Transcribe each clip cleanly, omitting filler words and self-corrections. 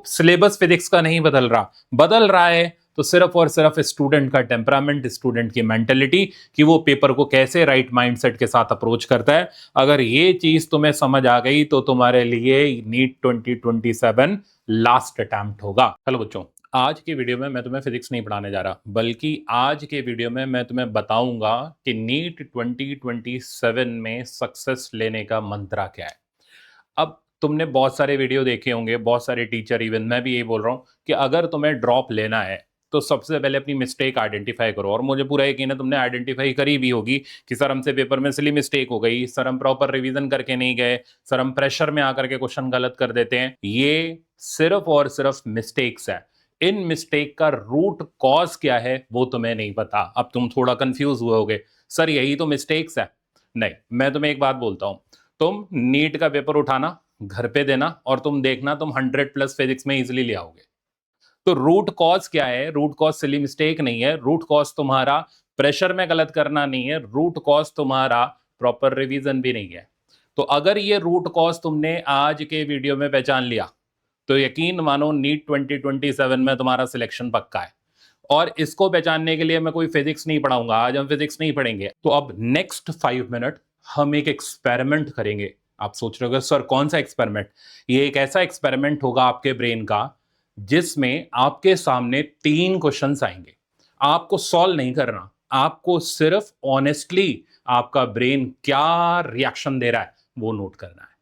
Syllabus physics का नहीं बदल रहा है तो सिर्फ और सिर्फ स्टूडेंट का टेम्परामेंट, स्टूडेंट की मेंटेलिटी कि वो पेपर को कैसे राइट माइंडसेट के साथ अप्रोच करता है। अगर ये चीज तुम्हें समझ आ गई तो तुम्हारे लिए नीट 2027 लास्ट अटेम्प्ट होगा। हेलो बच्चों, आज की वीडियो में मैं तुम्हें फिजिक्स नहीं पढ़ाने जा रहा, बल्कि आज के वीडियो में मैं तुम्हें बताऊंगा कि नीट 2027 में सक्सेस लेने का मंत्रा क्या है। अब तुमने बहुत सारे वीडियो देखे होंगे, बहुत सारे टीचर, इवन मैं भी यही बोल रहा हूं कि अगर तुम्हें ड्रॉप लेना है तो सबसे पहले अपनी मिस्टेक आइडेंटिफाई करो। और मुझे पूरा यकीन है तुमने आइडेंटिफाई करी भी होगी कि सर हमसे पेपर में सिली मिस्टेक हो गई, सर हम प्रॉपर रिवीजन करके नहीं गए, सर हम प्रेशर में आकर के क्वेश्चन गलत कर देते हैं। ये सिर्फ और सिर्फ मिस्टेक्स है। इन मिस्टेक का रूट कॉज क्या है वो तुम्हें नहीं पता। अब तुम थोड़ा कंफ्यूज हुए होगे, सर यही तो मिस्टेक्स है। नहीं, मैं तुम्हें एक बात बोलता हूं, तुम नीट का पेपर उठाना, घर पे देना और तुम देखना तुम 100+ फिजिक्स में इजिली ले आओगे। तो रूट कॉज क्या है? रूट कॉज सिली मिस्टेक नहीं है, रूट कॉज तुम्हारा प्रेशर में गलत करना नहीं है, रूट कॉज तुम्हारा प्रॉपर रिवीजन भी नहीं है। तो अगर ये रूट कॉज तुमने आज के वीडियो में पहचान लिया तो यकीन मानो नीट 2027 में तुम्हारा सिलेक्शन पक्का है। और इसको पहचानने के लिए मैं कोई फिजिक्स नहीं पढ़ाऊंगा, आज हम फिजिक्स नहीं पढ़ेंगे। तो अब नेक्स्ट 5 मिनट हम एक एक्सपेरिमेंट करेंगे। आप सोच रहे हो सर कौन सा एक्सपेरिमेंट? ये एक ऐसा एक्सपेरिमेंट होगा आपके ब्रेन का जिसमें आपके सामने 3 क्वेश्चंस आएंगे। आपको सॉल्व नहीं करना, आपको सिर्फ ऑनेस्टली आपका ब्रेन क्या रिएक्शन दे रहा है वो नोट करना है।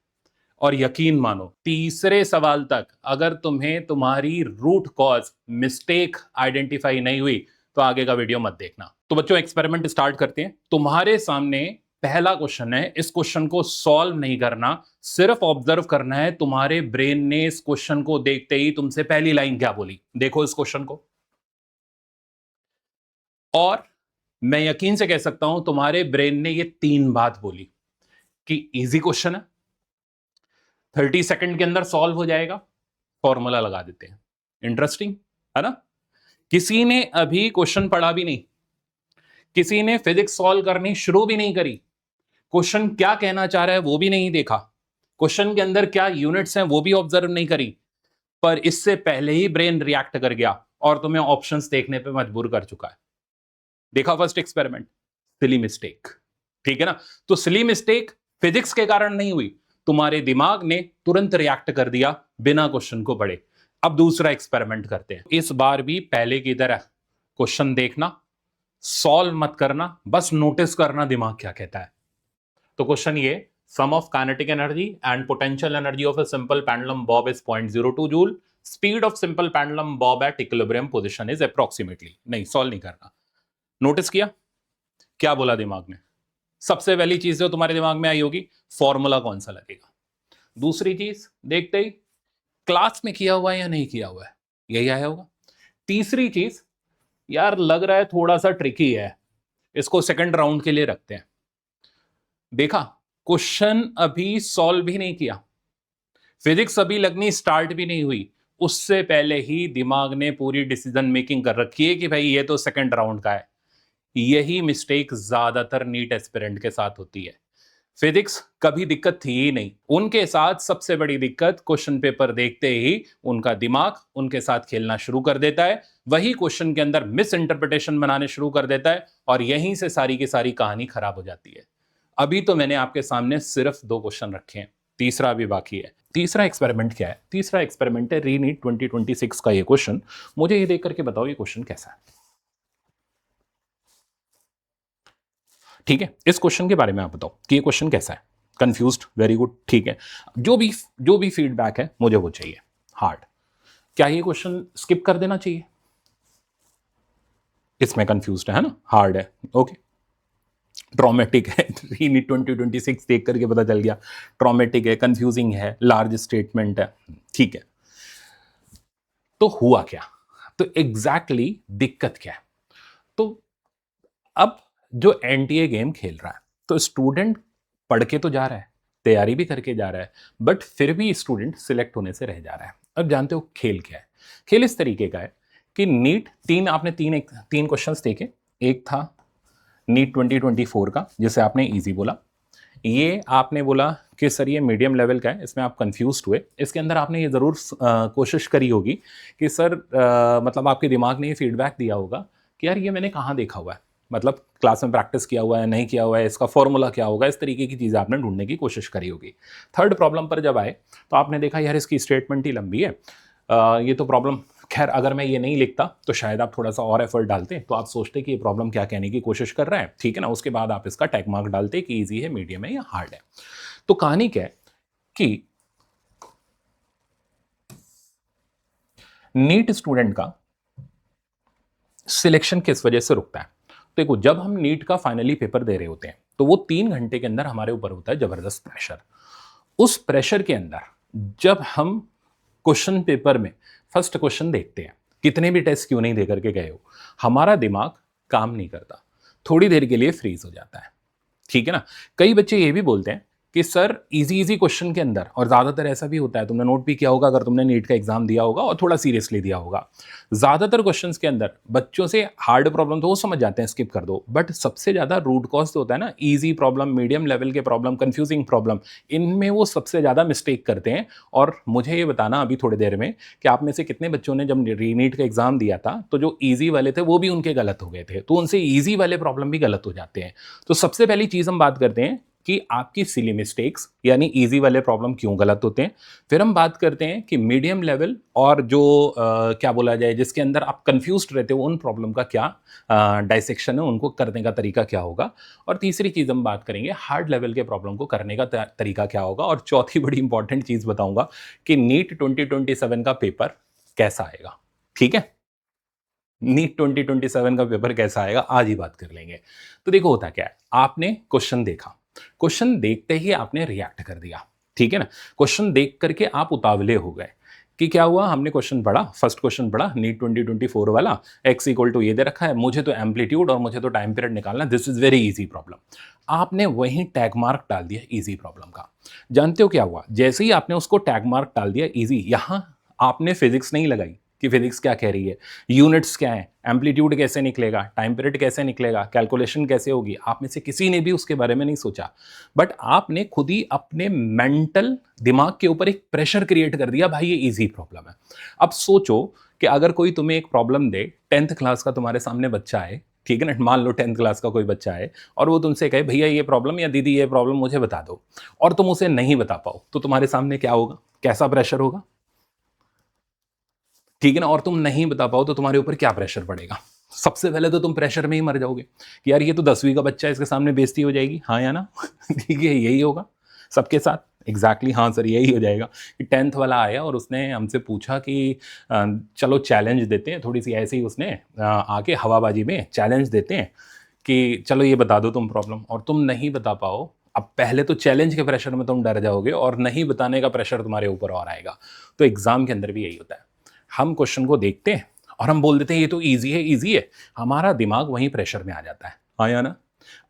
और यकीन मानो तीसरे सवाल तक अगर तुम्हें तुम्हारी रूट कॉज मिस्टेक आइडेंटिफाई नहीं हुई तो आगे का वीडियो मत देखना। तो बच्चों एक्सपेरिमेंट स्टार्ट करते हैं। तुम्हारे सामने पहला क्वेश्चन है, इस क्वेश्चन को सॉल्व नहीं करना, सिर्फ ऑब्जर्व करना है तुम्हारे ब्रेन ने इस क्वेश्चन को देखते ही तुमसे पहली लाइन क्या बोली। देखो इस क्वेश्चन को, और मैं यकीन से कह सकता हूं तुम्हारे ब्रेन ने ये 3 बात बोली कि इजी क्वेश्चन है, 30 सेकंड के अंदर सॉल्व हो जाएगा, फॉर्मूला लगा देते हैं। इंटरेस्टिंग है ना? किसी ने अभी क्वेश्चन पढ़ा भी नहीं, किसी ने फिजिक्स सॉल्व करनी शुरू भी नहीं करी, क्वेश्चन क्या कहना चाह रहा है वो भी नहीं देखा, क्वेश्चन के अंदर क्या यूनिट्स हैं वो भी ऑब्जर्व नहीं करी, पर इससे पहले ही ब्रेन रिएक्ट कर गया और तुम्हें ऑप्शंस देखने पे मजबूर कर चुका है। देखा फर्स्ट एक्सपेरिमेंट, सिली मिस्टेक। ठीक है ना? तो सिली मिस्टेक फिजिक्स के कारण नहीं हुई, तुम्हारे दिमाग ने तुरंत रिएक्ट कर दिया बिना क्वेश्चन को पढ़े। अब दूसरा एक्सपेरिमेंट करते हैं। इस बार भी पहले की तरह क्वेश्चन देखना, सॉल्व मत करना, बस नोटिस करना दिमाग क्या कहता है। तो क्वेश्चन ये, sum of kinetic energy and potential energy of a simple pendulum bob is 0.02 joule, speed of simple pendulum bob at equilibrium position is approximately. नहीं, सॉल्व नहीं करना। नोटिस किया क्या बोला दिमाग ने? सबसे पहली चीज जो तुम्हारे दिमाग में आई होगी, फॉर्मूला कौन सा लगेगा। दूसरी चीज देखते ही क्लास में किया हुआ है या नहीं किया हुआ है, यही आया होगा। तीसरी चीज, यार लग रहा है थोड़ा सा ट्रिकी है, इसको सेकंड राउंड के लिए रखते हैं। देखा, क्वेश्चन अभी सॉल्व भी नहीं किया, फिजिक्स अभी लगनी स्टार्ट भी नहीं हुई, उससे पहले ही दिमाग ने पूरी डिसीजन मेकिंग कर रखी है कि भाई ये तो सेकंड राउंड का है। यही मिस्टेक ज्यादातर नीट एस्पिरेंट के साथ होती है। फिजिक्स कभी दिक्कत थी ही नहीं, उनके साथ सबसे बड़ी दिक्कत क्वेश्चन पेपर देखते ही उनका दिमाग उनके साथ खेलना शुरू कर देता है, वही क्वेश्चन के अंदर मिस इंटरप्रिटेशन बनाने शुरू कर देता है और यहीं से सारी की सारी कहानी खराब हो जाती है। अभी तो मैंने आपके सामने सिर्फ 2 क्वेश्चन रखे हैं, तीसरा भी बाकी है। तीसरा एक्सपेरिमेंट क्या है? तीसरा एक्सपेरिमेंट है रीनीट 2026 का ये क्वेश्चन। मुझे ये देख करके बताओ ये क्वेश्चन कैसा है। ठीक है, इस क्वेश्चन के बारे में आप बताओ कि ये क्वेश्चन कैसा है। कंफ्यूज्ड, वेरी गुड, ठीक है। जो भी फीडबैक है मुझे वो चाहिए। हार्ड, क्या ये क्वेश्चन स्किप कर देना चाहिए? इसमें कंफ्यूज्ड है ना, हार्ड है, ओके। ट्रॉमेटिक है, रीनीट 2026 देख करके पता चल गया ट्रॉमेटिक है, कंफ्यूजिंग है, लार्ज स्टेटमेंट है, ठीक है। तो हुआ क्या? तो एग्जैक्टली दिक्कत क्या है? तो अब जो एनटीए गेम खेल रहा है तो स्टूडेंट पढ़ के तो जा रहा है, तैयारी भी करके जा रहा है, बट फिर भी स्टूडेंट सिलेक्ट होने से रह जा रहा है। अब जानते हो खेल क्या है? खेल इस तरीके का है कि नीट आपने तीन क्वेश्चंस देखे। एक था नीट 2024 का जिसे आपने इजी बोला, ये आपने बोला कि सर ये मीडियम लेवल का है, इसमें आप कंफ्यूज हुए, इसके अंदर आपने ये ज़रूर कोशिश करी होगी कि सर मतलब आपके दिमाग ने ये फीडबैक दिया होगा कि यार ये मैंने कहाँ देखा हुआ है, मतलब क्लास में प्रैक्टिस किया हुआ है, नहीं किया हुआ है, इसका फॉर्मूला क्या होगा, इस तरीके की चीज़ें आपने ढूंढने की कोशिश करी होगी। थर्ड प्रॉब्लम पर जब आए तो आपने देखा यार इसकी स्टेटमेंट ही लंबी है, ये तो प्रॉब्लम, खैर अगर मैं ये नहीं लिखता तो शायद आप थोड़ा सा और एफर्ट डालते, तो आप सोचते कि ये प्रॉब्लम क्या कहने की कोशिश कर रहा है, ठीक है ना, उसके बाद आप इसका टैग मार्क डालते कि ईजी है, मीडियम है या हार्ड है। तो कहानी क्या है कि नीट स्टूडेंट का सिलेक्शन किस वजह से रुकता है। देखो जब हम नीट का फाइनली पेपर दे रहे होते हैं तो वो 3 घंटे के अंदर हमारे ऊपर होता है जबरदस्त प्रेशर। उस प्रेशर के अंदर जब हम क्वेश्चन पेपर में फर्स्ट क्वेश्चन देखते हैं, कितने भी टेस्ट क्यों नहीं दे करके गए हो, हमारा दिमाग काम नहीं करता, थोड़ी देर के लिए फ्रीज हो जाता है, ठीक है ना। कई बच्चे ये भी बोलते हैं कि सर इजी इजी क्वेश्चन के अंदर, और ज़्यादातर ऐसा भी होता है, तुमने नोट भी किया होगा अगर तुमने नीट का एग्जाम दिया होगा और थोड़ा सीरियसली दिया होगा, ज़्यादातर क्वेश्चंस के अंदर बच्चों से हार्ड प्रॉब्लम तो वो समझ जाते हैं, स्किप कर दो, बट सबसे ज़्यादा रूट कॉज तो होता है ना, इजी प्रॉब्लम, मीडियम लेवल के प्रॉब्लम, कंफ्यूजिंग प्रॉब्लम, इनमें वो सबसे ज़्यादा मिस्टेक करते हैं। और मुझे ये बताना अभी थोड़ी देर में कि आप में से कितने बच्चों ने जब री नीट का एग्जाम दिया था तो जो ईजी वाले थे वो भी उनके गलत हो गए थे, तो उनसे ईजी वाले प्रॉब्लम भी गलत हो जाते हैं। तो सबसे पहली चीज़ हम बात करते हैं कि आपकी सिली मिस्टेक्स यानी इजी वाले प्रॉब्लम क्यों गलत होते हैं। फिर हम बात करते हैं कि मीडियम लेवल और जो क्या बोला जाए जिसके अंदर आप कंफ्यूज्ड रहते हो उन प्रॉब्लम का क्या डाइसेक्शन है, उनको करने का तरीका क्या होगा। और तीसरी चीज़ हम बात करेंगे हार्ड लेवल के प्रॉब्लम को करने का तरीका क्या होगा। और चौथी बड़ी इंपॉर्टेंट चीज़ बताऊंगा कि नीट 2027 का पेपर कैसा आएगा। ठीक है, नीट 2027 का पेपर कैसा आएगा आज ही बात कर लेंगे। तो देखो होता क्या है, आपने क्वेश्चन देखा, क्वेश्चन देखते ही आपने रिएक्ट कर दिया, ठीक है ना। क्वेश्चन देख करके आप उतावले हो गए कि क्या हुआ, हमने क्वेश्चन पढ़ा, फर्स्ट क्वेश्चन पढ़ा नीट 2024 वाला, x इक्वल टू ये दे रखा है, मुझे तो एम्पलीट्यूड और मुझे तो टाइम पीरियड निकालना, this is very easy problem. आपने वहीं टैग मार्क डाल दिया इजी प्रॉब्लम का। जानते हो क्या हुआ, जैसे ही आपने उसको टैग मार्क डाल दिया इजी, यहां आपने फिजिक्स नहीं लगाई कि फिजिक्स क्या कह रही है, यूनिट्स क्या है, एम्पलीट्यूड कैसे निकलेगा, टाइम पीरियड कैसे निकलेगा, कैलकुलेशन कैसे होगी, आप में से किसी ने भी उसके बारे में नहीं सोचा। बट आपने खुद ही अपने मेंटल दिमाग के ऊपर एक प्रेशर क्रिएट कर दिया, भाई ये इजी प्रॉब्लम है। अब सोचो कि अगर कोई तुम्हें एक प्रॉब्लम दे, 10th क्लास का तुम्हारे सामने बच्चा है, ठीक है ना, मान लो 10th क्लास का कोई बच्चा है और वो तुमसे कहे भैया ये प्रॉब्लम या दीदी ये प्रॉब्लम मुझे बता दो, और तुम उसे नहीं बता पाओ, तो तुम्हारे सामने क्या होगा, कैसा प्रेशर होगा, ठीक है ना। और तुम नहीं बता पाओ तो तुम्हारे ऊपर क्या प्रेशर पड़ेगा, सबसे पहले तो तुम प्रेशर में ही मर जाओगे कि यार ये तो 10वीं का बच्चा है, इसके सामने बेइज्जती हो जाएगी, हाँ या ना ठीक है, यही होगा सबके साथ, एग्जैक्टली हाँ सर यही हो जाएगा कि 10th वाला आया और उसने हमसे पूछा कि चलो चैलेंज देते हैं, थोड़ी सी ऐसे ही उसने आके हवाबाजी में चैलेंज देते हैं कि चलो ये बता दो तुम प्रॉब्लम, और तुम नहीं बता पाओ। अब पहले तो चैलेंज के प्रेशर में तुम डर जाओगे और नहीं बताने का प्रेशर तुम्हारे ऊपर और आएगा। तो एग्जाम के अंदर भी यही होता है, हम क्वेश्चन को देखते हैं और हम बोल देते हैं ये तो इजी है, हमारा दिमाग वहीं प्रेशर में आ जाता है, आया ना।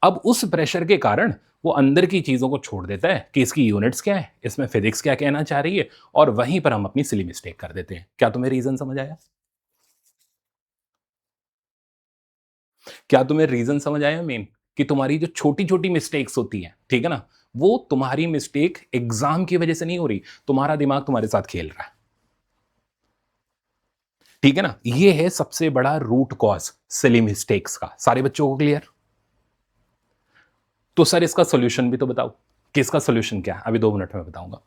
अब उस प्रेशर के कारण वो अंदर की चीजों को छोड़ देता है कि इसकी यूनिट्स क्या है, इसमें फिजिक्स क्या कहना चाह रही है, और वहीं पर हम अपनी सिली मिस्टेक कर देते हैं। क्या तुम्हें रीजन समझ आया, क्या तुम्हें रीजन समझ आया मेन, कि तुम्हारी जो छोटी छोटी मिस्टेक्स होती हैं, ठीक है ना, वो तुम्हारी मिस्टेक एग्जाम की वजह से नहीं हो रही, तुम्हारा दिमाग तुम्हारे साथ खेल रहा है, ठीक है ना। ये है सबसे बड़ा रूट कॉज सिली मिस्टेक्स का। सारे बच्चों को क्लियर। तो सर इसका सोल्यूशन भी तो बताओ कि इसका सोल्यूशन क्या है, अभी 2 मिनट में बताऊंगा,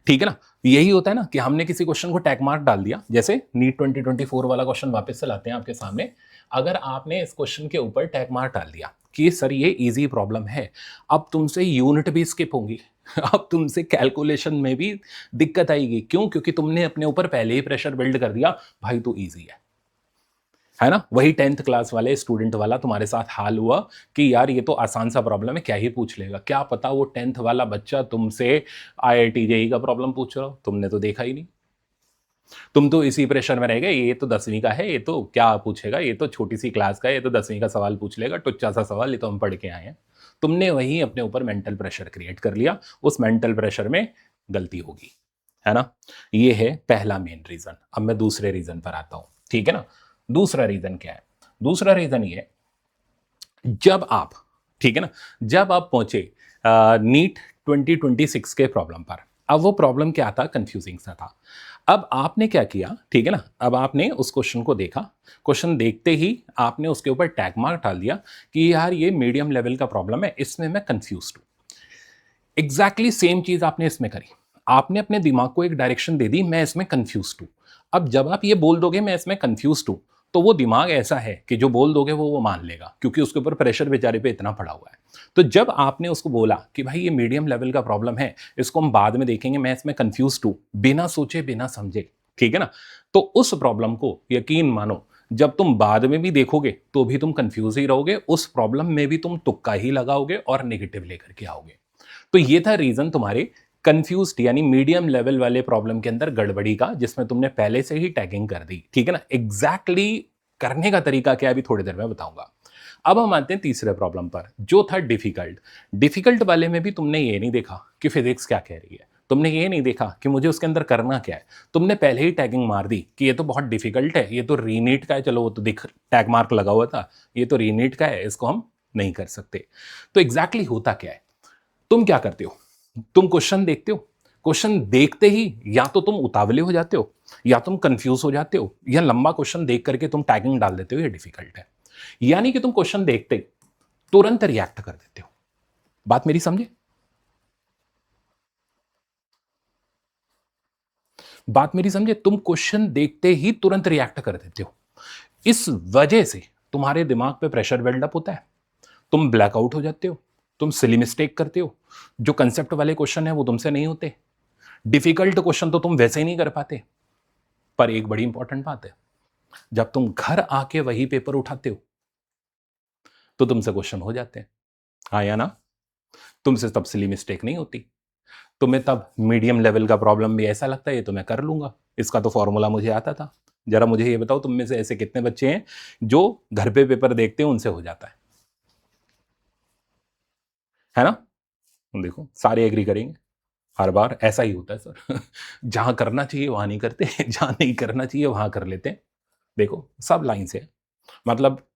ठीक है ना। यही होता है ना कि हमने किसी क्वेश्चन को टैग मार्क डाल दिया, जैसे नीट 2024 वाला क्वेश्चन वापस से लाते हैं आपके सामने। अगर आपने इस क्वेश्चन के ऊपर टैग मार्क डाल दिया कि सर ये इजी प्रॉब्लम है, अब तुमसे यूनिट भी स्किप होंगी अब तुमसे कैलकुलेशन में भी दिक्कत आएगी, क्यों, क्योंकि तुमने अपने ऊपर पहले ही प्रेशर बिल्ड कर दिया, भाई तो इजी है ना। वही 10th क्लास वाले स्टूडेंट वाला तुम्हारे साथ हाल हुआ कि यार ये तो आसान सा प्रॉब्लम है, क्या ही पूछ लेगा, क्या पता वो 10th वाला बच्चा तुमसे IIT जेई का प्रॉब्लम पूछ रहा हो, तुमने तो देखा ही नहीं, तुम तो इसी प्रेशर में रह गए, ये तो 10वीं का है, ये तो क्या पूछेगा, ये तो छोटी सी क्लास का है, ये तो 10वीं का सवाल पूछ लेगा, टुच्चा सा सवाल, ये तो हम पढ़ के आए हैं। तुमने वही अपने ऊपर मेंटल प्रेशर क्रिएट कर लिया, उस मेंटल प्रेशर में गलती होगी, है ना। ये है पहला मेन रीजन। अब मैं दूसरे रीजन पर आता हूं, ठीक है ना। दूसरा रीजन क्या है, दूसरा रीजन ये, जब आप, ठीक है ना, जब आप पहुंचे नीट 2026 के प्रॉब्लम पर। अब वो प्रॉब्लम क्या था, कंफ्यूजिंग सा था। अब आपने क्या किया, ठीक है ना, अब आपने उस क्वेश्चन को देखा, क्वेश्चन देखते ही आपने उसके ऊपर टैग मार्क डाल दिया कि यार ये मीडियम लेवल का प्रॉब्लम है, इसमें मैं कंफ्यूज हूं। एग्जैक्टली सेम चीज आपने इसमें करी। आपने अपने दिमाग को एक डायरेक्शन दे दी, मैं इसमें कंफ्यूज हूं। अब जब आप ये बोल दोगे मैं इसमें कंफ्यूज हूं, तो वो दिमाग ऐसा है कि जो बोल दोगे वो मान लेगा, क्योंकि उसके ऊपर प्रेशर बेचारे पे इतना पड़ा हुआ है। तो जब आपने उसको बोला कि भाई ये मीडियम लेवल का प्रॉब्लम है, इसको हम बाद में देखेंगे, मैं इसमें कंफ्यूज हूं, बिना सोचे बिना समझे, ठीक है ना, तो उस प्रॉब्लम को यकीन मानो जब तुम बाद में भी देखोगे तो भी तुम कंफ्यूज ही रहोगे, उस प्रॉब्लम में भी तुम तुक्का ही लगाओगे और नेगेटिव लेकर के आओगे। तो ये था रीजन तुम्हारे कंफ्यूज्ड यानी मीडियम लेवल वाले प्रॉब्लम के अंदर गड़बड़ी का, जिसमें तुमने पहले से ही टैगिंग कर दी, ठीक है ना। एग्जैक्टली करने का तरीका क्या है अभी थोड़ी देर में बताऊंगा। अब हम आते हैं तीसरे प्रॉब्लम पर, जो था डिफिकल्ट। डिफिकल्ट वाले में भी तुमने ये नहीं देखा कि फिजिक्स क्या कह रही है, तुमने ये नहीं देखा कि मुझे उसके अंदर करना क्या है, तुमने पहले ही टैगिंग मार दी कि ये तो बहुत डिफिकल्ट है, ये तो रीनीट का है, चलो वो तो दिख टैग मार्क लगा हुआ था, ये तो रीनीट का है, इसको हम नहीं कर सकते। तो एग्जैक्टली होता क्या है, तुम क्या करते हो, तुम क्वेश्चन देखते हो, क्वेश्चन देखते ही या तो तुम उतावले हो जाते हो, या तुम कंफ्यूज हो जाते हो, या लंबा क्वेश्चन देख करके तुम टैगिंग डाल देते हो ये डिफिकल्ट है। यानी कि तुम क्वेश्चन देखते ही तुरंत रिएक्ट कर देते हो। बात मेरी समझे, बात मेरी समझे, तुम क्वेश्चन देखते ही तुरंत रिएक्ट कर देते हो। इस वजह से तुम्हारे दिमाग पे प्रेशर बिल्डअप होता है, तुम ब्लैकआउट हो जाते हो, तुम सिली मिस्टेक करते हो, जो कंसेप्ट वाले क्वेश्चन है वो तुमसे नहीं होते, डिफिकल्ट क्वेश्चन तो तुम वैसे ही नहीं कर पाते। पर एक बड़ी इंपॉर्टेंट बात है, जब तुम घर आके वही पेपर उठाते हो तो तुमसे क्वेश्चन हो जाते हैं, हाँ या ना, तुमसे तब सिली मिस्टेक नहीं होती, तुम्हें तब मीडियम लेवल का प्रॉब्लम भी ऐसा लगता है ये तो मैं कर लूंगा, इसका तो फॉर्मूला मुझे आता था। जरा मुझे ये बताओ, तुम में से ऐसे कितने बच्चे हैं जो घर पे पेपर देखते हैं उनसे हो जाता है ना। देखो सारे एग्री करेंगे, हर बार ऐसा ही होता है सर जहां करना चाहिए वहां नहीं करते जहां नहीं करना चाहिए वहां कर लेते हैं। देखो सब लाइन से है, मतलब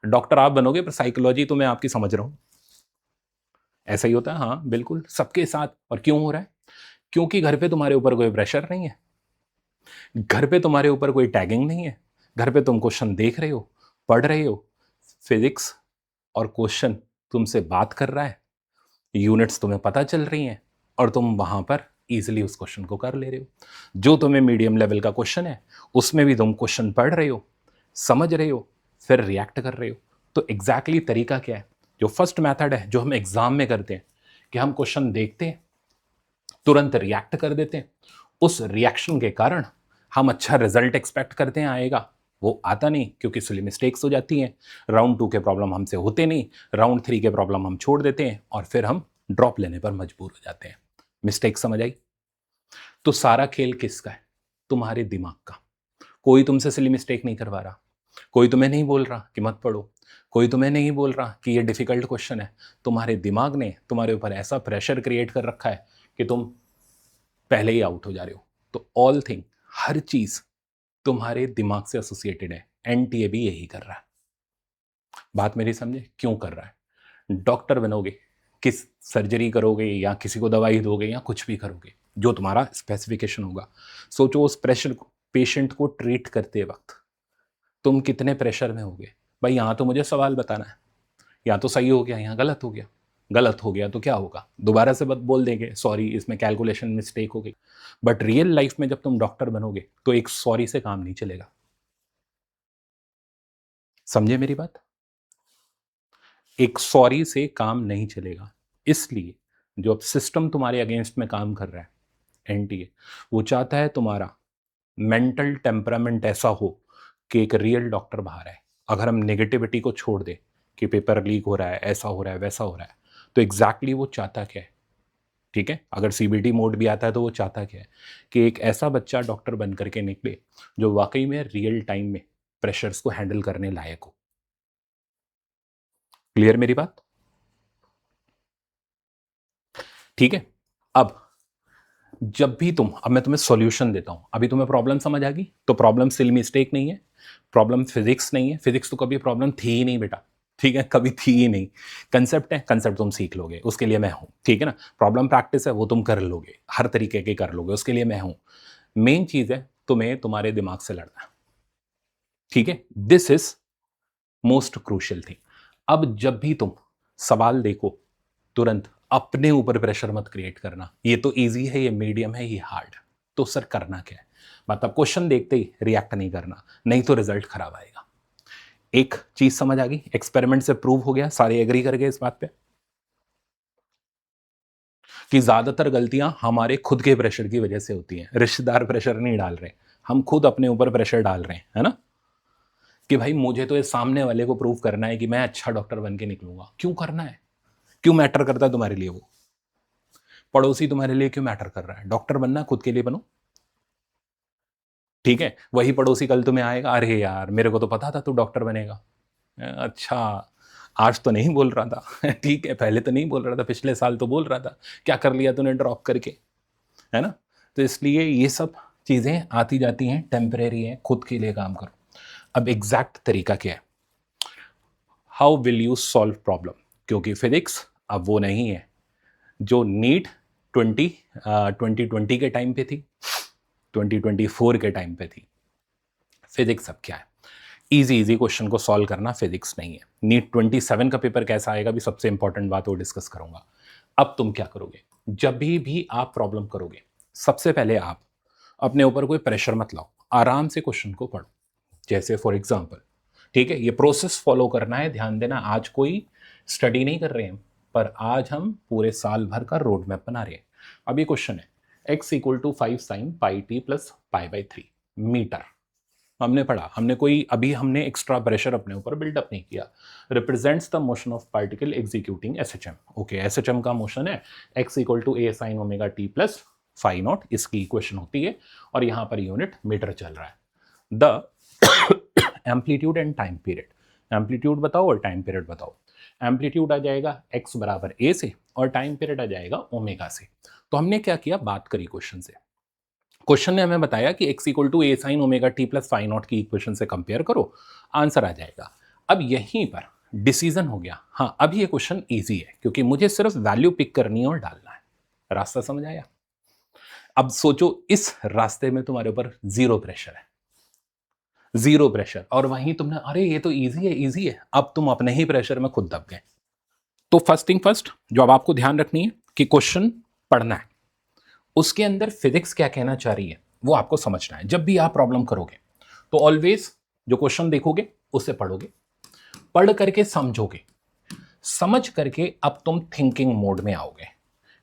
डॉक्टर आप बनोगे पर साइकोलॉजी तो मैं आपकी समझ रहा हूं, ऐसा ही होता है, हाँ बिल्कुल सबके साथ। और क्यों हो रहा है, क्योंकि घर पे तुम्हारे ऊपर कोई प्रेशर नहीं है, घर पे तुम्हारे ऊपर कोई टैगिंग नहीं है, घर पे तुम क्वेश्चन देख रहे हो, पढ़ रहे हो, फिजिक्स और क्वेश्चन तुमसे बात कर रहा है, यूनिट्स तुम्हें पता चल रही हैं, और तुम वहां पर इजीली उस क्वेश्चन को कर ले रहे हो। जो तुम्हें मीडियम लेवल का क्वेश्चन है उसमें भी तुम क्वेश्चन पढ़ रहे हो, समझ रहे हो, फिर रिएक्ट कर रहे हो। तो एग्जैक्टली तरीका क्या है, जो फर्स्ट मेथड है जो हम एग्जाम में करते हैं कि हम क्वेश्चन देखते हैं तुरंत रिएक्ट कर देते हैं, उस रिएक्शन के कारण हम अच्छा रिजल्ट एक्सपेक्ट करते हैं आएगा, वो आता नहीं क्योंकि सिली मिस्टेक्स हो जाती हैं, राउंड 2 के प्रॉब्लम हमसे होते नहीं, राउंड 3 के प्रॉब्लम हम छोड़ देते हैं और फिर हम ड्रॉप लेने पर मजबूर हो जाते हैं। मिस्टेक समझ आई। तो सारा खेल किसका है, तुम्हारे दिमाग का। कोई तुमसे सिली मिस्टेक नहीं करवा रहा, कोई तुम्हें नहीं बोल रहा कि मत पढ़ो, कोई तुम्हें नहीं बोल रहा कि ये डिफिकल्ट क्वेश्चन है, तुम्हारे दिमाग ने तुम्हारे ऊपर ऐसा प्रेशर क्रिएट कर रखा है कि तुम पहले ही आउट हो जा रहे हो। तो ऑल थिंग, हर चीज तुम्हारे दिमाग से एसोसिएटेड है, एनटीए भी यही कर रहा है। बात मेरी समझे, क्यों कर रहा है, डॉक्टर बनोगे, किस सर्जरी करोगे या किसी को दवाई दोगे या कुछ भी करोगे, जो तुम्हारा स्पेसिफिकेशन होगा, सोचो उस प्रेशर को, पेशेंट को ट्रीट करते वक्त तुम कितने प्रेशर में होगे। भाई यहाँ तो मुझे सवाल बताना है, यहाँ तो सही हो गया, यहाँ गलत हो गया, गलत हो गया तो क्या होगा, दोबारा से बोल देंगे सॉरी इसमें कैलकुलेशन मिस्टेक हो गई। बट रियल लाइफ में जब तुम डॉक्टर बनोगे तो एक सॉरी से काम नहीं चलेगा। समझे मेरी बात, एक सॉरी से काम नहीं चलेगा। इसलिए जो अब सिस्टम तुम्हारे अगेंस्ट में काम कर रहा है एनटीए, वो चाहता है तुम्हारा मेंटल टेम्परामेंट ऐसा हो कि एक रियल डॉक्टर बाहर आए। अगर हम नेगेटिविटी को छोड़ दें कि पेपर लीक हो रहा है, ऐसा हो रहा है, वैसा हो रहा है, तो एग्जैक्टली वो चाहता क्या है, ठीक है, अगर सीबीटी मोड भी आता है तो वो चाहता क्या है कि एक ऐसा बच्चा डॉक्टर बन करके निकले जो वाकई में रियल टाइम में प्रेशर्स को हैंडल करने लायक हो। क्लियर मेरी बात, ठीक है। अब जब भी तुम, अब मैं तुम्हें सॉल्यूशन देता हूं, अभी तुम्हें प्रॉब्लम समझ आ गई, तो प्रॉब्लम सिल मिस्टेक नहीं है, प्रॉब्लम फिजिक्स नहीं है, फिजिक्स तो कभी प्रॉब्लम थी ही नहीं बेटा, ठीक है, कभी थी ही नहीं। कंसेप्ट है, कंसेप्ट तुम सीख लोगे, उसके लिए मैं हूं, ठीक है ना। प्रॉब्लम प्रैक्टिस है, वो तुम कर लोगे, हर तरीके के कर लोगे, उसके लिए मैं हूं। मेन चीज है तुम्हें तुम्हारे दिमाग से लड़ना, ठीक है। This is most crucial thing. अब जब भी तुम सवाल देखो, तुरंत अपने ऊपर प्रेशर मत क्रिएट करना, ये तो इजी है, ये मीडियम है, ये हार्ड। तो सर करना क्या है, मतलब क्वेश्चन देखते ही रिएक्ट नहीं करना, नहीं तो रिजल्ट खराब आएगा। एक चीज समझ आ गई, एक्सपेरिमेंट से प्रूव हो गया, सारे एग्री कर गए इस बात पे कि ज्यादातर गलतियां हमारे खुद के प्रेशर की वजह से होती हैं। रिश्तेदार प्रेशर नहीं डाल रहे, हम खुद अपने ऊपर प्रेशर डाल रहे हैं, है ना। कि भाई मुझे तो इस सामने वाले को प्रूव करना है कि मैं अच्छा डॉक्टर बन के निकलूंगा। क्यों करना है, क्यों मैटर करता है तुम्हारे लिए वो पड़ोसी, तुम्हारे लिए क्यों मैटर कर रहा है। डॉक्टर बनना खुद के लिए बनो, ठीक है। वही पड़ोसी कल तुम्हें आएगा, अरे यार मेरे को तो पता था तू डॉक्टर बनेगा। अच्छा, आज तो नहीं बोल रहा था ठीक है, पहले तो नहीं बोल रहा था, पिछले साल तो बोल रहा था, क्या कर लिया तूने ड्रॉप करके, है ना। तो इसलिए ये सब चीजें आती जाती हैं, टेम्परेरी हैं, खुद के लिए काम करो। अब एग्जैक्ट तरीका क्या है, how will you solve problem, क्योंकि फिजिक्स अब वो नहीं है जो नीट 2020 के टाइम पे थी, 2024 के टाइम पे थी। फिजिक्स अब क्या है, इजी इजी क्वेश्चन को सॉल्व करना फिजिक्स नहीं है। नीट 27 का पेपर कैसा आएगा भी सबसे इंपॉर्टेंट बात वो डिस्कस करूंगा। अब तुम क्या करोगे, जब भी आप प्रॉब्लम करोगे, सबसे पहले आप अपने ऊपर कोई प्रेशर मत लाओ, आराम से क्वेश्चन को पढ़ो। जैसे फॉर एग्जाम्पल, ठीक है, ये प्रोसेस फॉलो करना है, ध्यान देना। आज कोई स्टडी नहीं कर रहे हैं, पर आज हम पूरे साल भर का रोड मैप बना रहे हैं। अब ये क्वेश्चन है, x equal to 5 sine pi t plus pi by 3 metre. हमने पढ़ा, हमने कोई अभी हमने एक्स्ट्रा प्रेशर अपने ऊपर बिल्डअप नहीं किया। Represents the motion of particle executing SHM. Okay, SHM का मोशन है x equal to A sine omega t plus phi naught, इसकी इक्वेशन होती है, और यहां पर यूनिट मीटर चल रहा है। The amplitude and time period, amplitude बताओ और टाइम पीरियड बताओ। एम्पलीट्यूड आ जाएगा x बराबर a से, और टाइम पीरियड आ जाएगा ओमेगा से। तो हमने क्या किया, बात करी क्वेश्चन से। क्वेश्चन ने हमें बताया कि x equal to A sine omega t plus phi naught की इक्वेशन से कंपेयर करो, आंसर आ जाएगा। अब यहीं पर डिसीजन हो गया, हाँ अब ये क्वेश्चन इजी है, क्योंकि मुझे सिर्फ वैल्यू पिक करनी है और डालना है। रास्ता समझ आया। अब सोचो, इस रास्ते में तुम्हारे ऊपर जीरो प्रेशर है, जीरो प्रेशर, और वहीं तुमने अरे ये तो इजी है, इजी है, अब तुम अपने ही प्रेशर में खुद दब गए। तो फर्स्ट थिंग फर्स्ट, जो अब आपको ध्यान रखनी है कि क्वेश्चन पढ़ना है, उसके अंदर फिजिक्स क्या कहना चाह रही है वो आपको समझना है। जब भी आप प्रॉब्लम करोगे तो ऑलवेज जो क्वेश्चन देखोगे उसे पढ़ोगे, पढ़ करके समझोगे, समझ करके अब तुम थिंकिंग मोड में आओगे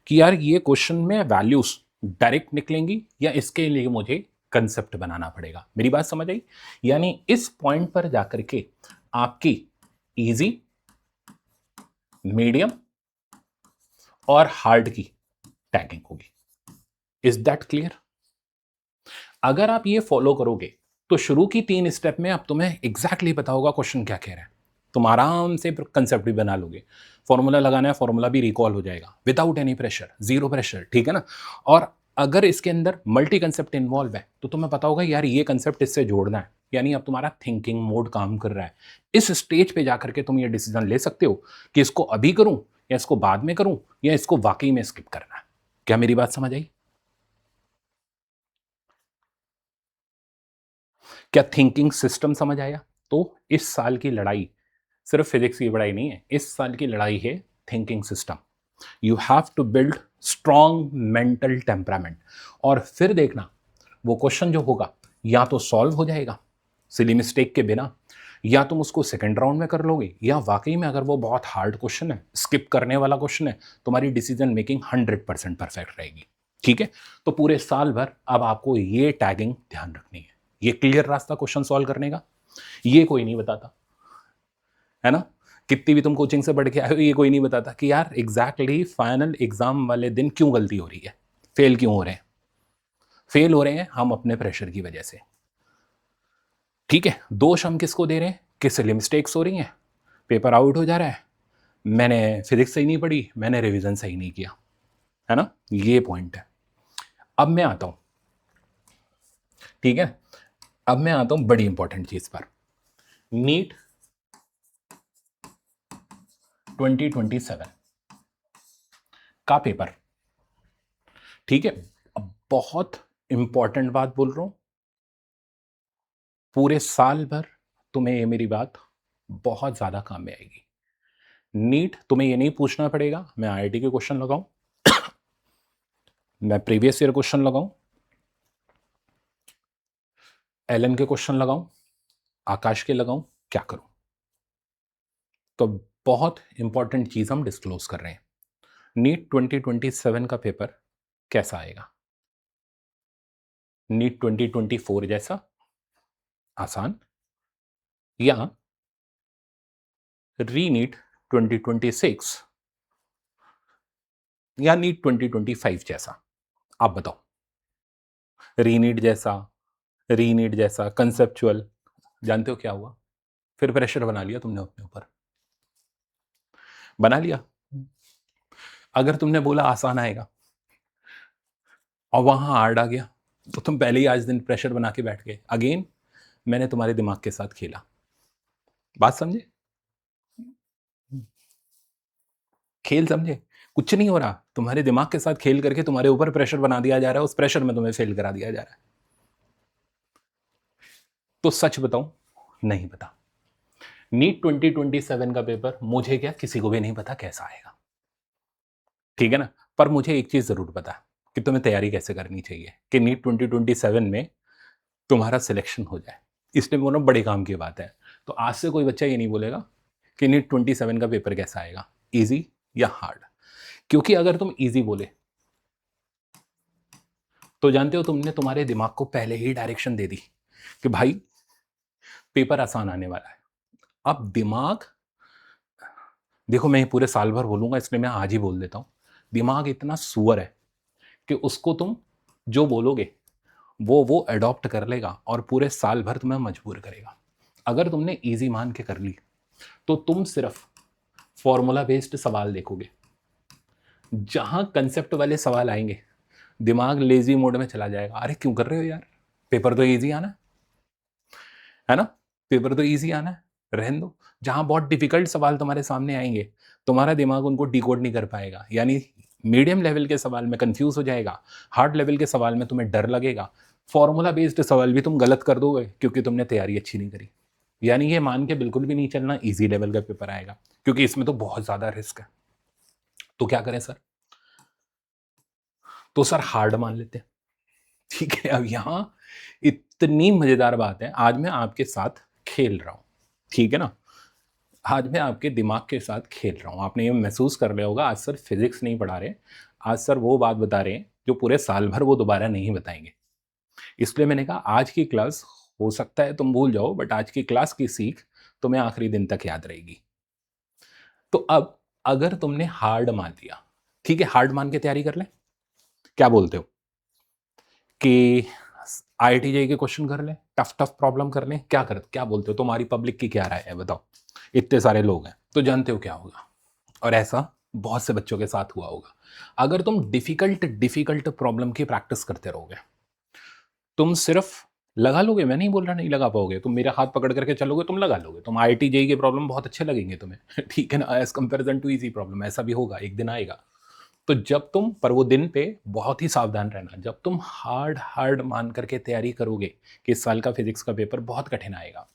कि यार ये क्वेश्चन में वैल्यूज डायरेक्ट निकलेंगी या इसके लिए मुझे कंसेप्ट बनाना पड़ेगा। मेरी बात समझ आई। यानी इस पॉइंट पर जाकर के आपकी इजी, मीडियम और हार्ड की टैगिंग होगी। Is that clear. अगर आप ये फॉलो करोगे तो शुरू की 3 स्टेप में अब तुम्हें एग्जैक्टली पता होगा क्वेश्चन क्या कह रहा है, तुम आराम से कंसेप्ट भी बना लोगे। फॉर्मूला लगाना है, फॉर्मूला भी रिकॉल हो जाएगा without any pressure, zero pressure, ठीक है ना। और अगर इसके अंदर मल्टी कंसेप्ट इन्वॉल्व है तो तुम्हें पता होगा यार ये कंसेप्ट इससे जोड़ना है, यानी अब तुम्हारा थिंकिंग मोड काम कर रहा है। इस स्टेज पे जाकर के तुम ये डिसीजन ले सकते हो कि इसको अभी करूं या इसको बाद में करूं या इसको वाकई में स्किप करना है। क्या मेरी बात समझ आई। क्या थिंकिंग सिस्टम समझ आया। तो इस साल की लड़ाई सिर्फ फिजिक्स की लड़ाई नहीं है, इस साल की लड़ाई है thinking system. You have to build strong mental temperament. और फिर देखना वो क्वेश्चन जो होगा या तो सॉल्व हो जाएगा सिली मिस्टेक के बिना, या तुम उसको सेकंड राउंड में कर लोगे, या वाकई में अगर वो बहुत हार्ड क्वेश्चन है, स्किप करने वाला क्वेश्चन है, तुम्हारी डिसीजन मेकिंग 100% परफेक्ट रहेगी। ठीक है। तो पूरे साल भर अब आपको ये टैगिंग ध्यान रखनी है, ये क्लियर रास्ता क्वेश्चन सॉल्व करने का ये कोई नहीं बताता, है ना। कितनी भी तुम कोचिंग से पढ़ के आए हो, ये कोई नहीं बताता कि यार एग्जैक्टली फाइनल एग्जाम वाले दिन क्यों गलती हो रही है, फेल क्यों हो रहे हैं। फेल हो रहे हैं हम अपने प्रेशर की वजह से, ठीक है। दोष हम किसको दे रहे हैं, किस लिए मिस्टेक्स हो रही हैं, पेपर आउट हो जा रहा है, मैंने फिजिक्स सही नहीं पढ़ी, मैंने रिवीजन सही नहीं किया, है ना। ये पॉइंट है। अब मैं आता हूं, ठीक है, अब मैं आता हूं बड़ी इंपॉर्टेंट चीज पर। नीट 2027 का पेपर, ठीक है। अब बहुत इंपॉर्टेंट बात बोल रहा हूं, पूरे साल भर तुम्हें ये मेरी बात बहुत ज्यादा काम में आएगी। नीट तुम्हें ये नहीं पूछना पड़ेगा मैं आईआईटी के क्वेश्चन लगाऊं, मैं प्रीवियस ईयर क्वेश्चन लगाऊं, एलन के क्वेश्चन लगाऊं, आकाश के लगाऊं, क्या करूं। तो बहुत इंपॉर्टेंट चीज हम डिस्क्लोज कर रहे हैं। नीट 2027 का पेपर कैसा आएगा? नीट 2024 जैसा आसान, या री नीट 2026, या नीट 2025 जैसा? आप बताओ। रीनीट जैसा, रीनीट जैसा कंसेप्चुअल, जानते हो क्या हुआ? फिर प्रेशर बना लिया तुमने अपने ऊपर, बना लिया। अगर तुमने बोला आसान आएगा और वहां हार्ड आ गया तो तुम पहले ही आज दिन प्रेशर बना के बैठ गए। अगेन मैंने तुम्हारे दिमाग के साथ खेला, बात समझे? खेल समझे? कुछ नहीं हो रहा, तुम्हारे दिमाग के साथ खेल करके तुम्हारे ऊपर प्रेशर बना दिया जा रहा है, उस प्रेशर में तुम्हें फेल करा दिया जा रहा है। तो सच बताऊं, नहीं पता। नीट 2027 का पेपर मुझे क्या किसी को भी नहीं पता कैसा आएगा, ठीक है ना। पर मुझे एक चीज जरूर पता है कि तुम्हें तैयारी कैसे करनी चाहिए कि नीट 2027 में तुम्हारा सिलेक्शन हो जाए। इसलिए बोलो बड़े काम की बात है। तो आज से कोई बच्चा ये नहीं बोलेगा कि नीट 27 का पेपर कैसा आएगा, इजी या हार्ड। क्योंकि अगर तुम इजी बोले तो जानते हो तुमने तुम्हारे दिमाग को पहले ही डायरेक्शन दे दी कि भाई पेपर आसान आने वाला है। अब दिमाग, देखो मैं पूरे साल भर बोलूंगा इसलिए मैं आज ही बोल देता हूं, दिमाग इतना सुअर है कि उसको तुम जो बोलोगे वो अडॉप्ट कर लेगा और पूरे साल भर तुम्हें मजबूर करेगा। अगर तुमने इजी मान के कर ली तो तुम सिर्फ फॉर्मूला बेस्ड सवाल देखोगे। जहां कंसेप्ट वाले सवाल आएंगे दिमाग लेजी मोड में चला जाएगा, अरे क्यों कर रहे हो यार, पेपर तो इजी आना है ना, पेपर तो इजी आना है, रहने दो। जहां बहुत डिफिकल्ट सवाल तुम्हारे सामने आएंगे तुम्हारा दिमाग उनको डिकोड नहीं कर पाएगा, यानी मीडियम लेवल के सवाल में कंफ्यूज हो जाएगा, हार्ड लेवल के सवाल में तुम्हें डर लगेगा, फॉर्मूला बेस्ड सवाल भी तुम गलत कर दोगे क्योंकि तुमने तैयारी अच्छी नहीं करी। यानी ये मान के बिल्कुल भी नहीं चलना इजी लेवल का पेपर आएगा, क्योंकि इसमें तो बहुत ज्यादा रिस्क है। तो क्या करें सर? तो सर हार्ड मान लेते हैं, ठीक है। अब यहां इतनी मजेदार बात है, आज मैं आपके साथ खेल रहा हूं, ठीक है ना। आज मैं आपके दिमाग के साथ खेल रहा हूं। आपने ये महसूस कर लिया होगा आज सर फिजिक्स नहीं पढ़ा रहे, आज सर वो बात बता रहे हैं जो पूरे साल भर वो दोबारा नहीं बताएंगे। इसलिए मैंने कहा आज की क्लास हो सकता है तुम भूल जाओ, बट आज की क्लास की सीख तुम्हें आखिरी दिन तक याद रहेगी। तो अब अगर तुमने हार्ड मान लिया, ठीक है, हार्ड मान के तैयारी कर ले, क्या बोलते हो कि आईआईटी जेईई के क्वेश्चन कर ले, टफ टफ प्रॉब्लम कर ले, क्या बोलते हो? तुम्हारी पब्लिक की क्या राय है बताओ? इतने सारे लोग हैं तो जानते हो क्या होगा, और ऐसा बहुत से बच्चों के साथ हुआ होगा। अगर तुम डिफिकल्ट डिफिकल्ट प्रॉब्लम की प्रैक्टिस करते रहोगे, तुम सिर्फ लगा लोगे, मैं नहीं बोल रहा नहीं लगा पाओगे, तुम मेरा हाथ पकड़ करके चलोगे तुम लगा लोगे, तुम आईआईटी जेईई के प्रॉब्लम बहुत अच्छे लगेंगे तुम्हें ठीक है ना, as comparison to easy problem. ऐसा भी होगा, एक दिन आएगा। तो जब तुम, पर वो दिन पे बहुत ही सावधान रहना, जब तुम हार्ड हार्ड मान करके तैयारी करोगे कि इस साल का फिजिक्स का पेपर बहुत कठिन आएगा,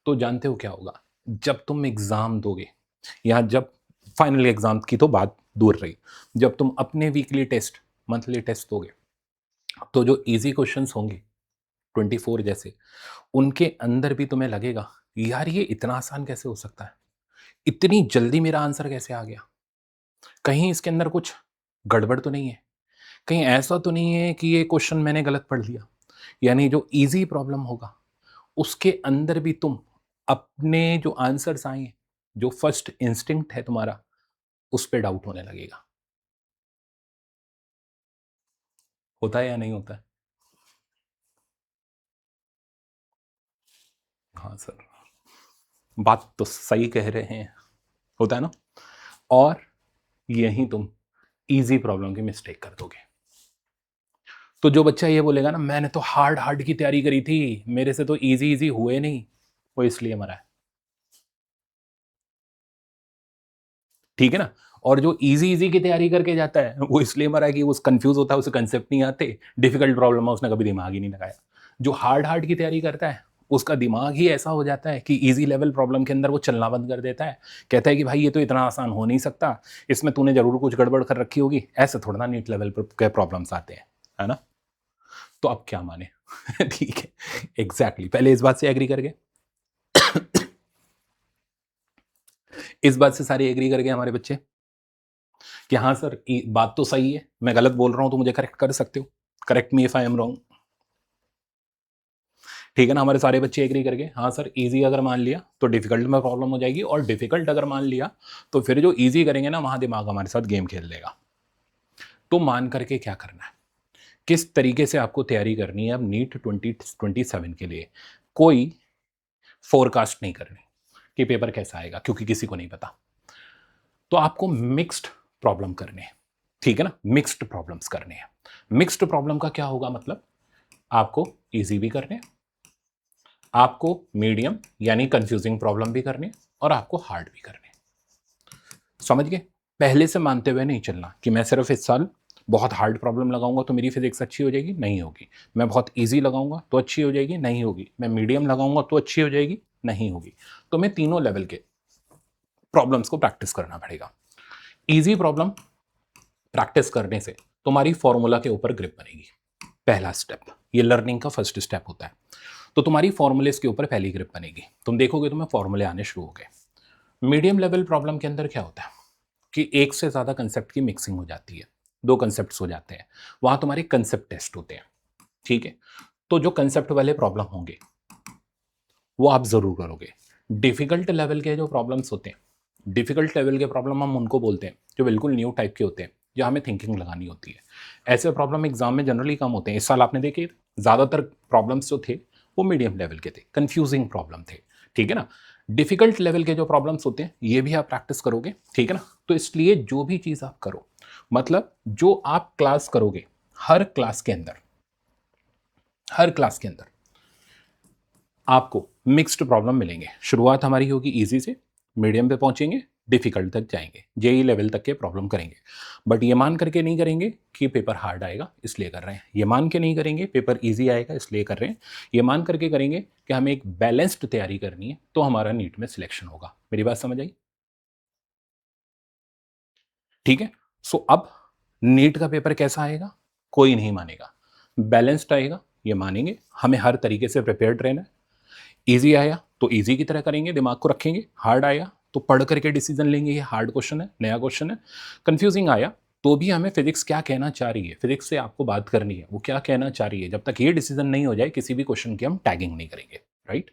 तो जानते हो क्या होगा? जब तुम एग्जाम दोगे, या जब फाइनल एग्जाम की तो बात दूर रही, जब तुम अपने वीकली टेस्ट, मंथली टेस्ट दोगे, तो जो इजी क्वेश्चंस होंगे 24 जैसे, उनके अंदर भी तुम्हें लगेगा यार ये इतना आसान कैसे हो सकता है, इतनी जल्दी मेरा आंसर कैसे आ गया, कहीं इसके अंदर कुछ गड़बड़ तो नहीं है, कहीं ऐसा तो नहीं है कि ये क्वेश्चन मैंने गलत पढ़ लिया। यानी जो इजी प्रॉब्लम होगा उसके अंदर भी तुम अपने जो आंसर्स आए, जो फर्स्ट इंस्टिंक्ट है तुम्हारा, उस पर डाउट होने लगेगा। होता है या नहीं होता है? हाँ सर, बात तो सही कह रहे हैं, होता है ना। और यही तुम इजी प्रॉब्लम की मिस्टेक कर दोगे। तो जो बच्चा ये बोलेगा ना मैंने तो हार्ड हार्ड की तैयारी करी थी, मेरे से तो इजी इजी हुए नहीं, वो इसलिए मरा है। ठीक है ना। और जो इजी इजी की तैयारी करके जाता है वो इसलिए मरा है कि वो कंफ्यूज होता है, उसे कंसेप्ट नहीं आते, डिफिकल्ट प्रॉब्लम है, उसने कभी दिमाग ही नहीं लगाया। जो हार्ड हार्ड की तैयारी करता है उसका दिमाग ही ऐसा हो जाता है कि इजी लेवल प्रॉब्लम के अंदर वो चलना बंद कर देता है, कहता है कि भाई ये तो इतना आसान हो नहीं सकता, इसमें तूने जरूर कुछ गड़बड़ कर रखी होगी, ऐसे थोड़ा ना नीट लेवल के प्रॉब्लम्स आते हैं, है ना। तो अब क्या माने ठीक है, एग्जैक्टली पहले इस बात से एग्री कर गए इस बात से सारे एग्री कर गए हमारे बच्चे कि हाँ सर बात तो सही है, मैं गलत बोल रहा हूं तो मुझे करेक्ट कर सकते हो, correct me if I am wrong. ठीक है ना, हमारे सारे बच्चे एग्री कर गए हाँ सर इजी अगर मान लिया तो डिफिकल्ट में प्रॉब्लम हो जाएगी, और डिफिकल्ट अगर मान लिया तो फिर जो इजी करेंगे ना वहां दिमाग हमारे साथ गेम खेल लेगा। तो मान करके क्या करना है, किस तरीके से आपको तैयारी करनी है अब नीट 2027 के लिए, कोई फोरकास्ट नहीं करनी कि पेपर कैसा आएगा क्योंकि किसी को नहीं पता। तो आपको मिक्स्ड प्रॉब्लम करने हैं, ठीक है ना, मिक्स्ड प्रॉब्लम्स करने हैं। मिक्स्ड प्रॉब्लम का क्या होगा, मतलब आपको इजी भी करने हैं, आपको मीडियम यानी कंफ्यूजिंग प्रॉब्लम भी करने हैं, और आपको हार्ड भी करने हैं। समझ गए। पहले से मानते हुए नहीं चलना कि मैं सिर्फ इस साल बहुत हार्ड प्रॉब्लम लगाऊंगा तो मेरी फिजिक्स अच्छी हो जाएगी, नहीं होगी। मैं बहुत इजी लगाऊंगा तो अच्छी हो जाएगी, नहीं होगी। मैं मीडियम लगाऊंगा तो अच्छी हो जाएगी, नहीं होगी। तो मैं तीनों लेवल के प्रॉब्लम्स को प्रैक्टिस करना पड़ेगा। इजी प्रॉब्लम प्रैक्टिस करने से तुम्हारी फॉर्मूला के ऊपर ग्रिप बनेगी, पहला स्टेप, ये लर्निंग का फर्स्ट स्टेप होता है। तो तुम्हारी फॉर्मूलेस के ऊपर पहली ग्रिप बनेगी, तुम देखोगे तुम्हें फॉर्मूले आने शुरू हो गए। मीडियम लेवल प्रॉब्लम के अंदर क्या होता है कि एक से ज्यादा कंसेप्ट की मिक्सिंग हो जाती है, दो कंसेप्ट हो जाते हैं, वहां तुम्हारे कंसेप्ट टेस्ट होते हैं, ठीक है। तो जो कंसेप्ट वाले प्रॉब्लम होंगे वो आप जरूर करोगे। डिफिकल्ट लेवल के जो प्रॉब्लम्स होते हैं, डिफिकल्ट लेवल के प्रॉब्लम हम उनको बोलते हैं जो बिल्कुल न्यू टाइप के होते हैं, जो हमें थिंकिंग लगानी होती है। ऐसे प्रॉब्लम एग्जाम में जनरली कम होते हैं। इस साल आपने देखे ज्यादातर प्रॉब्लम्स जो थे वो मीडियम लेवल के थे, कंफ्यूजिंग प्रॉब्लम थे, ठीक है ना। डिफिकल्ट लेवल के जो प्रॉब्लम्स होते हैं ये भी आप प्रैक्टिस करोगे, ठीक है ना। तो इसलिए जो भी चीज आप करो, मतलब जो आप क्लास करोगे, हर क्लास के अंदर, हर क्लास के अंदर आपको मिक्स्ड प्रॉब्लम मिलेंगे। शुरुआत हमारी होगी इजी से, मीडियम पे पहुंचेंगे, डिफिकल्ट तक जाएंगे, जेई लेवल तक के प्रॉब्लम करेंगे। बट ये मान करके नहीं करेंगे कि पेपर हार्ड आएगा इसलिए कर रहे हैं, ये मान के नहीं करेंगे पेपर इजी आएगा इसलिए कर रहे हैं, ये मान करके करेंगे कि हमें एक बैलेंस्ड तैयारी करनी है तो हमारा नीट में सिलेक्शन होगा। मेरी बात समझ आई, ठीक है। सो अब नीट का पेपर कैसा आएगा कोई नहीं मानेगा, बैलेंस्ड आएगा ये मानेंगे। हमें हर तरीके से प्रिपेयर्ड रहना है। इजी आया तो इजी की तरह करेंगे, दिमाग को रखेंगे। हार्ड आया तो पढ़ करके डिसीजन लेंगे, ये हार्ड क्वेश्चन है, नया क्वेश्चन है। कंफ्यूजिंग आया तो भी हमें फिजिक्स क्या कहना चाह रही है, फिजिक्स से आपको बात करनी है, वो क्या कहना चाह रही है, जब तक ये डिसीजन नहीं हो जाए किसी भी क्वेश्चन की हम टैगिंग नहीं करेंगे, right.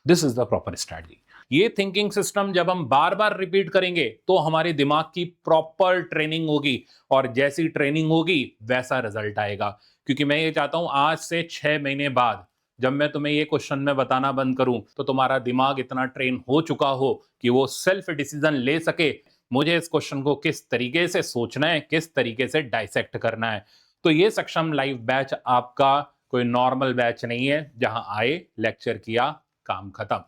This is the proper strategy. ये थिंकिंग सिस्टम जब हम बार बार रिपीट करेंगे तो हमारे दिमाग की प्रॉपर ट्रेनिंग होगी, और जैसी ट्रेनिंग होगी वैसा रिजल्ट आएगा। क्योंकि मैं ये चाहता हूं आज से 6 महीने बाद जब मैं तुम्हें ये क्वेश्चन में बताना बंद करूं तो तुम्हारा दिमाग इतना ट्रेन हो चुका हो कि वो सेल्फ डिसीजन ले सके, मुझे इस क्वेश्चन को किस तरीके से सोचना है, किस तरीके से डाइसेक्ट करना है। तो ये सक्षम लाइव बैच आपका कोई नॉर्मल बैच नहीं है जहां आए लेक्चर किया काम खत्म।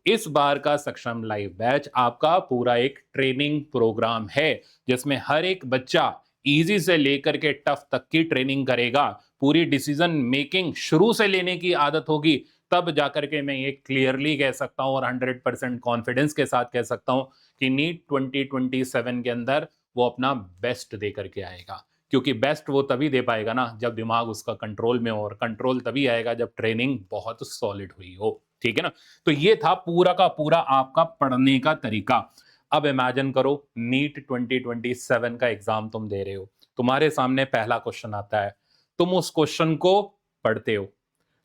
इस बार का सक्षम लाइव बैच आपका पूरा एक ट्रेनिंग प्रोग्राम है जिसमें हर एक बच्चा इजी से लेकर के टफ तक की ट्रेनिंग करेगा। पूरी डिसीजन मेकिंग शुरू से लेने की आदत होगी, तब जाकर के मैं ये क्लियरली कह सकता हूं और 100% कॉन्फिडेंस के साथ कह सकता हूं कि नीट 2027 के अंदर वो अपना बेस्ट दे करके आएगा। क्योंकि बेस्ट वो तभी दे पाएगा ना जब दिमाग उसका कंट्रोल में हो, और कंट्रोल तभी आएगा जब ट्रेनिंग बहुत सॉलिड हुई हो, ठीक है ना। तो ये था पूरा का पूरा आपका पढ़ने का तरीका। अब इमेजिन करो नीट 2027 का एग्जाम तुम दे रहे हो, तुम्हारे सामने पहला क्वेश्चन आता है, तुम उस क्वेश्चन को पढ़ते हो,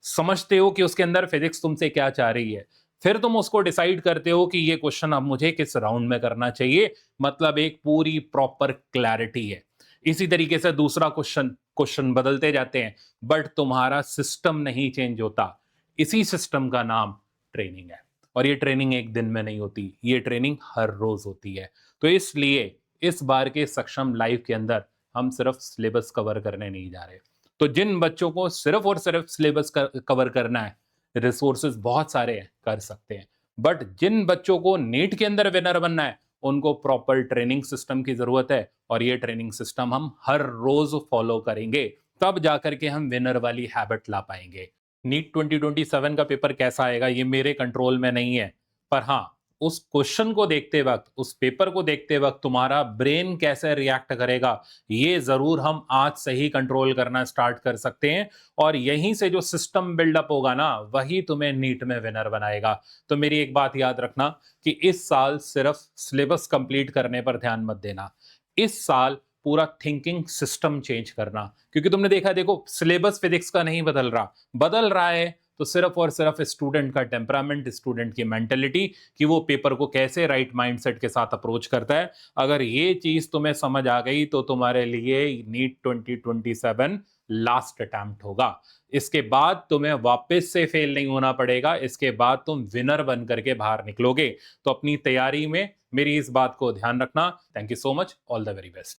समझते हो कि उसके अंदर फिजिक्स तुमसे क्या चाह रही है, फिर तुम उसको डिसाइड करते हो कि ये क्वेश्चन अब मुझे किस राउंड में करना चाहिए, मतलब एक पूरी प्रॉपर क्लैरिटी है। इसी तरीके से दूसरा क्वेश्चन, क्वेश्चन बदलते जाते हैं, बट तुम्हारा सिस्टम नहीं चेंज होता। इसी सिस्टम का नाम ट्रेनिंग है, और ये ट्रेनिंग एक दिन में नहीं होती, ये ट्रेनिंग हर रोज होती है। तो इसलिए इस बार के सक्षम लाइव के अंदर हम सिर्फ सिलेबस कवर करने नहीं जा रहे। तो जिन बच्चों को सिर्फ और सिर्फ सिलेबस कवर करना है, रिसोर्सेज बहुत सारे हैं, कर सकते हैं। बट जिन बच्चों को नीट के अंदर विनर बनना है उनको प्रॉपर ट्रेनिंग सिस्टम की जरूरत है और ये ट्रेनिंग सिस्टम हम हर रोज फॉलो करेंगे, तब जाकर के हम विनर वाली हैबिट ला पाएंगे। नीट 2027 का पेपर कैसा आएगा ये मेरे कंट्रोल में नहीं है, पर हाँ, उस क्वेश्चन को देखते वक्त, उस पेपर को देखते वक्त तुम्हारा ब्रेन कैसे रिएक्ट करेगा, ये जरूर हम आज से ही कंट्रोल करना स्टार्ट कर सकते हैं। और यहीं से जो सिस्टम बिल्डअप होगा ना, वही तुम्हें नीट में विनर बनाएगा। तो मेरी एक बात याद रखना कि इस साल सिर्फ सिलेबस कंप्लीट करने पर ध्यान मत देना, इस साल पूरा थिंकिंग सिस्टम चेंज करना। क्योंकि तुमने देखा, देखो सिलेबस फिजिक्स का नहीं बदल रहा है तो सिर्फ और सिर्फ स्टूडेंट का टेम्परामेंट, स्टूडेंट की मेंटेलिटी, कि वो पेपर को कैसे राइट माइंडसेट के साथ अप्रोच करता है। अगर ये चीज तुम्हें समझ आ गई तो तुम्हारे लिए नीट 2027 लास्ट अटेम्प्ट होगा। इसके बाद तुम्हें वापस से फेल नहीं होना पड़ेगा, इसके बाद तुम विनर बन करके बाहर निकलोगे। तो अपनी तैयारी में मेरी इस बात को ध्यान रखना। Thank you so much, all the very best.